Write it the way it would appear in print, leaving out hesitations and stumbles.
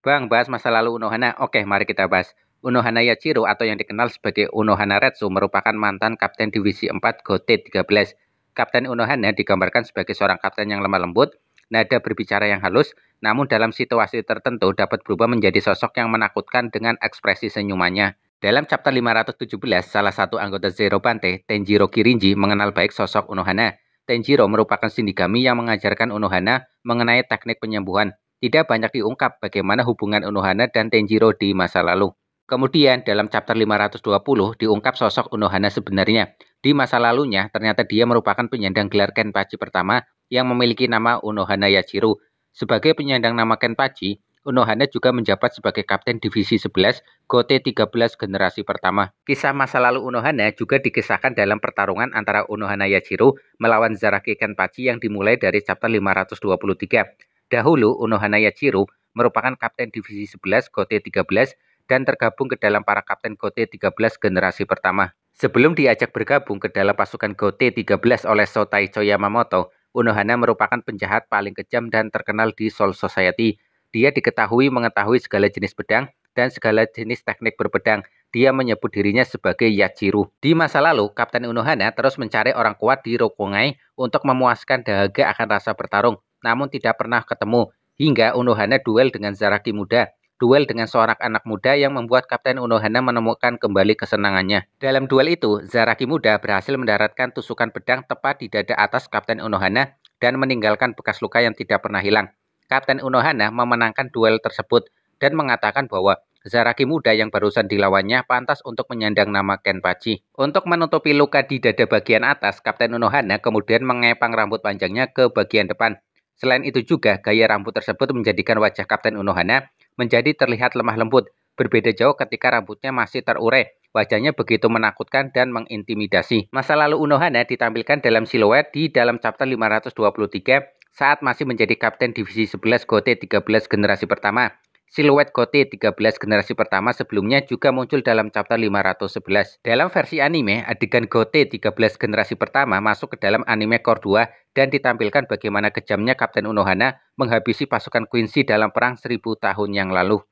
Bang, bahas masa lalu Unohana. Oke, mari kita bahas. Unohana Yachiro atau yang dikenal sebagai Unohana Retsu merupakan mantan Kapten Divisi 4 GOT-13. Kapten Unohana digambarkan sebagai seorang kapten yang lemah lembut, nada berbicara yang halus, namun dalam situasi tertentu dapat berubah menjadi sosok yang menakutkan dengan ekspresi senyumannya. Dalam chapter 517, salah satu anggota Zero Bante, Tenjiro Kirinji, mengenal baik sosok Unohana. Tenjiro merupakan Shinigami yang mengajarkan Unohana mengenai teknik penyembuhan. Tidak banyak diungkap bagaimana hubungan Unohana dan Tenjiro di masa lalu. Kemudian dalam chapter 520 diungkap sosok Unohana sebenarnya. Di masa lalunya ternyata dia merupakan penyandang gelar Kenpachi pertama yang memiliki nama Unohana Yachiro. Sebagai penyandang nama Kenpachi, Unohana juga menjabat sebagai Kapten Divisi 11 GOT-13 generasi pertama. Kisah masa lalu Unohana juga dikisahkan dalam pertarungan antara Unohana Yachiro melawan Zaraki Kenpachi yang dimulai dari chapter 523. Dahulu, Unohana Yachiro merupakan Kapten Divisi 11 GOT-13 dan tergabung ke dalam para Kapten GOT-13 generasi pertama. Sebelum diajak bergabung ke dalam pasukan GOT-13 oleh Shotaicho Yamamoto, Unohana merupakan penjahat paling kejam dan terkenal di Soul Society. Dia diketahui mengetahui segala jenis pedang dan segala jenis teknik berpedang. Dia menyebut dirinya sebagai Yachiro. Di masa lalu, Kapten Unohana terus mencari orang kuat di Rokugai untuk memuaskan dahaga akan rasa bertarung, namun tidak pernah ketemu, hingga Unohana duel dengan Zaraki muda. Duel dengan seorang anak muda yang membuat Kapten Unohana menemukan kembali kesenangannya. Dalam duel itu, Zaraki muda berhasil mendaratkan tusukan pedang tepat di dada atas Kapten Unohana dan meninggalkan bekas luka yang tidak pernah hilang. Kapten Unohana memenangkan duel tersebut dan mengatakan bahwa Zaraki muda yang barusan dilawannya pantas untuk menyandang nama Kenpachi. Untuk menutupi luka di dada bagian atas, Kapten Unohana kemudian mengepang rambut panjangnya ke bagian depan. Selain itu juga, gaya rambut tersebut menjadikan wajah Kapten Unohana menjadi terlihat lemah lembut. Berbeda jauh ketika rambutnya masih terurai. Wajahnya begitu menakutkan dan mengintimidasi. Masa lalu Unohana ditampilkan dalam siluet di dalam chapter 523 saat masih menjadi Kapten Divisi 11 GOT-13 generasi pertama. Siluet GOT-13 generasi pertama sebelumnya juga muncul dalam chapter 511. Dalam versi anime, adegan GOT-13 generasi pertama masuk ke dalam anime Core 2 dan ditampilkan bagaimana kejamnya Kapten Unohana menghabisi pasukan Quincy dalam perang 1000 tahun yang lalu.